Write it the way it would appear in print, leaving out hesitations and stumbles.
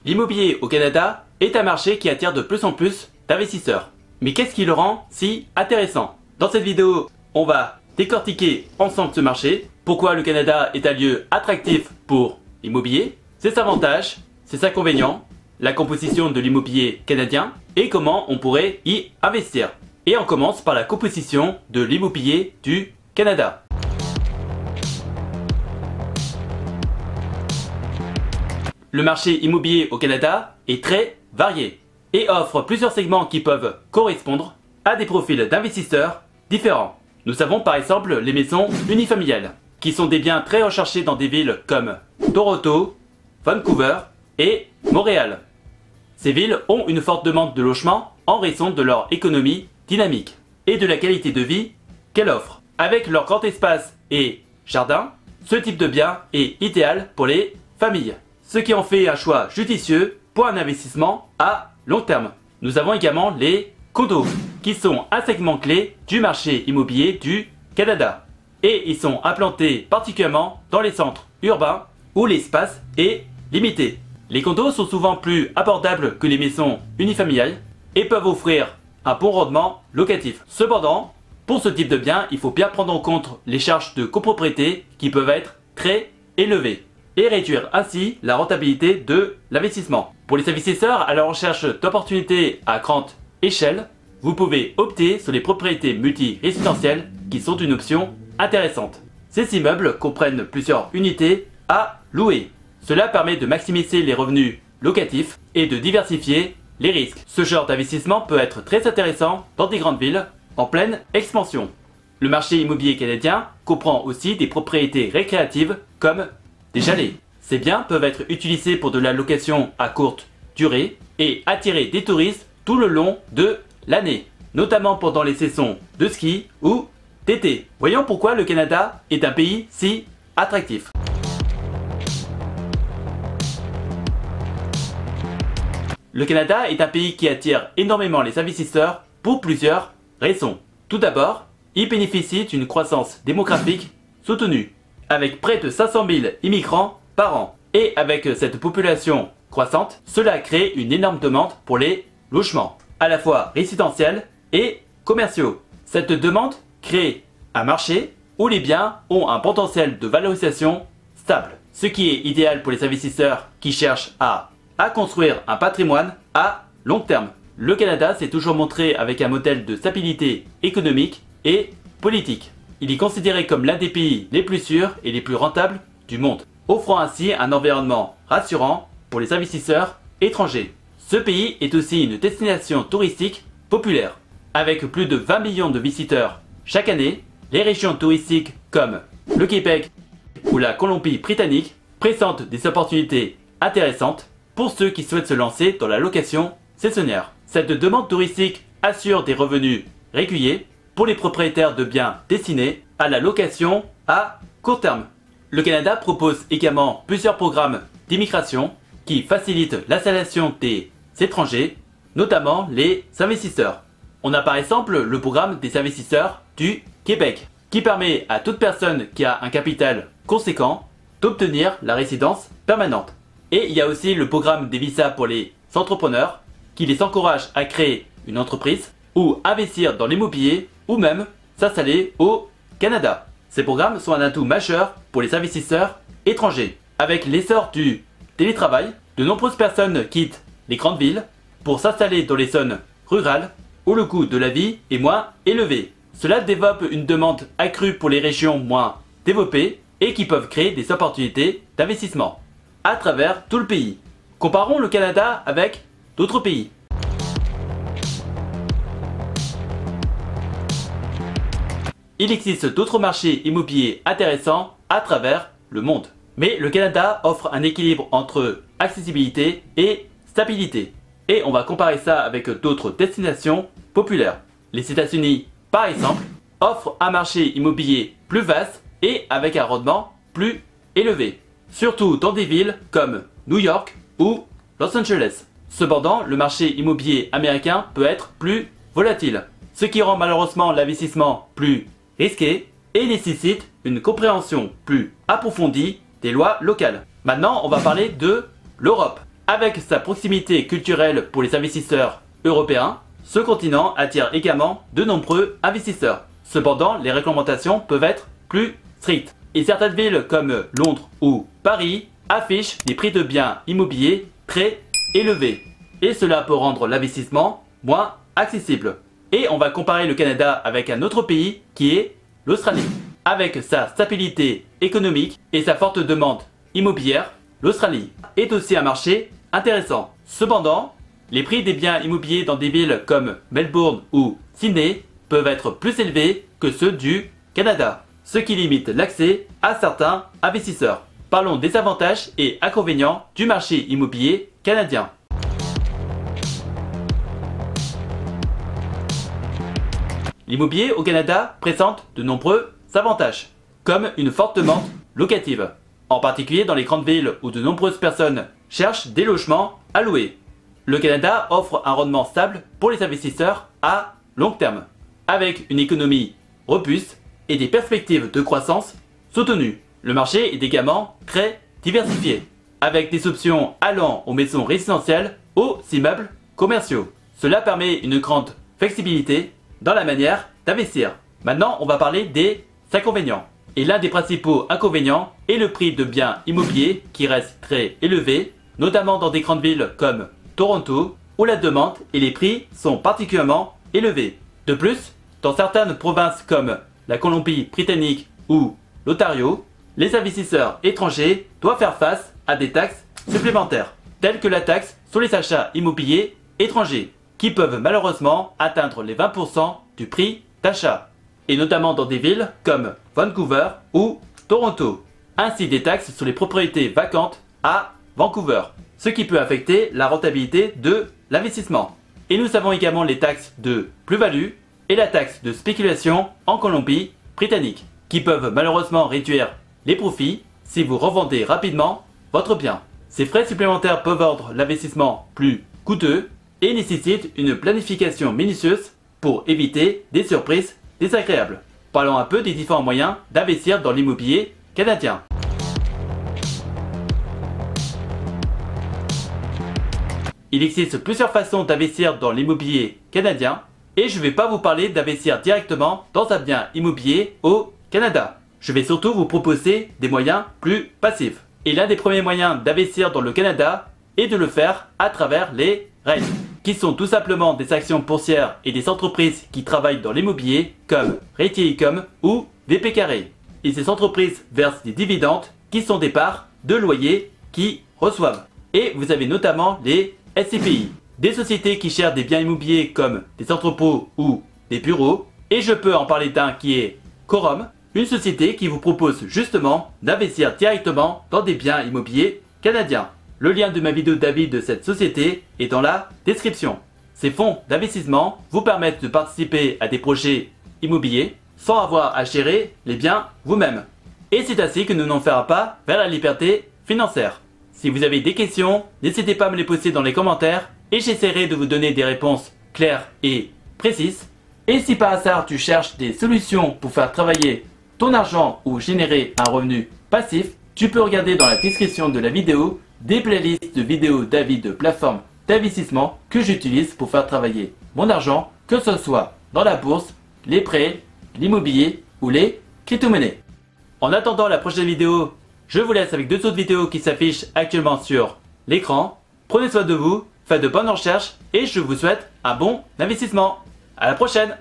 L'immobilier au Canada est un marché qui attire de plus en plus d'investisseurs. Mais qu'est-ce qui le rend si intéressant? Dans cette vidéo, on va décortiquer ensemble ce marché, pourquoi le Canada est un lieu attractif pour l'immobilier, ses avantages, ses inconvénients, la composition de l'immobilier canadien et comment on pourrait y investir. Et on commence par la composition de l'immobilier du Canada. Le marché immobilier au Canada est très varié et offre plusieurs segments qui peuvent correspondre à des profils d'investisseurs différents. Nous avons par exemple les maisons unifamiliales, qui sont des biens très recherchés dans des villes comme Toronto, Vancouver et Montréal. Ces villes ont une forte demande de logement en raison de leur économie dynamique et de la qualité de vie qu'elle offre. Avec leur grand espace et jardin, ce type de bien est idéal pour les familles, ce qui en fait un choix judicieux pour un investissement à long terme. Nous avons également les condos, qui sont un segment clé du marché immobilier du Canada. Et ils sont implantés particulièrement dans les centres urbains où l'espace est limité. Les condos sont souvent plus abordables que les maisons unifamiliales et peuvent offrir un bon rendement locatif. Cependant, pour ce type de bien, il faut bien prendre en compte les charges de copropriété qui peuvent être très élevées et réduire ainsi la rentabilité de l'investissement. Pour les investisseurs à la recherche d'opportunités à grande échelle, vous pouvez opter sur les propriétés multi-résidentielles qui sont une option intéressante. Ces immeubles comprennent plusieurs unités à louer. Cela permet de maximiser les revenus locatifs et de diversifier les risques. Ce genre d'investissement peut être très intéressant dans des grandes villes en pleine expansion. Le marché immobilier canadien comprend aussi des propriétés récréatives comme des chalets. Ces biens peuvent être utilisés pour de la location à courte durée et attirer des touristes tout le long de l'année, notamment pendant les saisons de ski ou d'été. Voyons pourquoi le Canada est un pays si attractif. Le Canada est un pays qui attire énormément les investisseurs pour plusieurs raisons. Tout d'abord, il bénéficie d'une croissance démographique soutenue, avec près de 500 000 immigrants par an. Et avec cette population croissante, cela crée une énorme demande pour les logements, à la fois résidentiels et commerciaux. Cette demande crée un marché où les biens ont un potentiel de valorisation stable, ce qui est idéal pour les investisseurs qui cherchent à construire un patrimoine à long terme. Le Canada s'est toujours montré avec un modèle de stabilité économique et politique. Il est considéré comme l'un des pays les plus sûrs et les plus rentables du monde, offrant ainsi un environnement rassurant pour les investisseurs étrangers. Ce pays est aussi une destination touristique populaire. Avec plus de 20 millions de visiteurs chaque année, les régions touristiques comme le Québec ou la Colombie-Britannique présentent des opportunités intéressantes pour ceux qui souhaitent se lancer dans la location saisonnière. Cette demande touristique assure des revenus réguliers pour les propriétaires de biens destinés à la location à court terme. Le Canada propose également plusieurs programmes d'immigration qui facilitent l'installation des étrangers, notamment les investisseurs. On a par exemple le programme des investisseurs du Québec, qui permet à toute personne qui a un capital conséquent d'obtenir la résidence permanente. Et il y a aussi le programme des visas pour les entrepreneurs, qui les encourage à créer une entreprise ou investir dans l'immobilier ou même s'installer au Canada. Ces programmes sont un atout majeur pour les investisseurs étrangers. Avec l'essor du télétravail, de nombreuses personnes quittent les grandes villes pour s'installer dans les zones rurales où le coût de la vie est moins élevé. Cela développe une demande accrue pour les régions moins développées et qui peuvent créer des opportunités d'investissement à travers tout le pays. Comparons le Canada avec d'autres pays. Il existe d'autres marchés immobiliers intéressants à travers le monde. Mais le Canada offre un équilibre entre accessibilité et stabilité. Et on va comparer ça avec d'autres destinations populaires. Les États-Unis, par exemple, offrent un marché immobilier plus vaste et avec un rendement plus élevé, surtout dans des villes comme New York ou Los Angeles. Cependant, le marché immobilier américain peut être plus volatile, ce qui rend malheureusement l'investissement plus risqué et nécessite une compréhension plus approfondie des lois locales. Maintenant, on va parler de l'Europe. Avec sa proximité culturelle pour les investisseurs européens, ce continent attire également de nombreux investisseurs. Cependant, les réglementations peuvent être plus strictes. Et certaines villes comme Londres ou Paris affichent des prix de biens immobiliers très élevés. Et cela peut rendre l'investissement moins accessible. Et on va comparer le Canada avec un autre pays qui est l'Australie. Avec sa stabilité économique et sa forte demande immobilière, l'Australie est aussi un marché intéressant. Cependant, les prix des biens immobiliers dans des villes comme Melbourne ou Sydney peuvent être plus élevés que ceux du Canada, ce qui limite l'accès à certains investisseurs. Parlons des avantages et inconvénients du marché immobilier canadien. L'immobilier au Canada présente de nombreux avantages, comme une forte demande locative, en particulier dans les grandes villes où de nombreuses personnes cherchent des logements à louer. Le Canada offre un rendement stable pour les investisseurs à long terme, avec une économie robuste et des perspectives de croissance soutenues. Le marché est également très diversifié, avec des options allant aux maisons résidentielles aux immeubles commerciaux. Cela permet une grande flexibilité dans la manière d'investir. Maintenant, on va parler des inconvénients. Et l'un des principaux inconvénients est le prix de biens immobiliers qui reste très élevé, notamment dans des grandes villes comme Toronto, où la demande et les prix sont particulièrement élevés. De plus, dans certaines provinces comme la Colombie-Britannique ou l'Ontario, les investisseurs étrangers doivent faire face à des taxes supplémentaires, telles que la taxe sur les achats immobiliers étrangers, qui peuvent malheureusement atteindre les 20% du prix d'achat, et notamment dans des villes comme Vancouver ou Toronto, ainsi des taxes sur les propriétés vacantes à Vancouver, ce qui peut affecter la rentabilité de l'investissement. Et nous avons également les taxes de plus-value et la taxe de spéculation en Colombie-Britannique, qui peuvent malheureusement réduire les profits si vous revendez rapidement votre bien. Ces frais supplémentaires peuvent rendre l'investissement plus coûteux et nécessitent une planification minutieuse pour éviter des surprises désagréables. Parlons un peu des différents moyens d'investir dans l'immobilier canadien. Il existe plusieurs façons d'investir dans l'immobilier canadien et je ne vais pas vous parler d'investir directement dans un bien immobilier au Canada. Je vais surtout vous proposer des moyens plus passifs. Et l'un des premiers moyens d'investir dans le Canada est de le faire à travers les REIT, qui sont tout simplement des actions boursières et des entreprises qui travaillent dans l'immobilier comme Realty Income ou VP Carré. Et ces entreprises versent des dividendes qui sont des parts de loyers qu'ils reçoivent. Et vous avez notamment les SCPI, des sociétés qui gèrent des biens immobiliers comme des entrepôts ou des bureaux. Et je peux en parler d'un qui est Quorum, une société qui vous propose justement d'investir directement dans des biens immobiliers canadiens. Le lien de ma vidéo d'avis de cette société est dans la description. Ces fonds d'investissement vous permettent de participer à des projets immobiliers sans avoir à gérer les biens vous-même. Et c'est ainsi que nous n'en ferons pas vers la liberté financière. Si vous avez des questions, n'hésitez pas à me les poser dans les commentaires et j'essaierai de vous donner des réponses claires et précises. Et si par hasard tu cherches des solutions pour faire travailler ton argent ou générer un revenu passif, tu peux regarder dans la description de la vidéo des playlists de vidéos d'avis de plateformes d'investissement que j'utilise pour faire travailler mon argent, que ce soit dans la bourse, les prêts, l'immobilier ou les crypto-monnaies. En attendant la prochaine vidéo, je vous laisse avec deux autres vidéos qui s'affichent actuellement sur l'écran. Prenez soin de vous, faites de bonnes recherches et je vous souhaite un bon investissement. À la prochaine!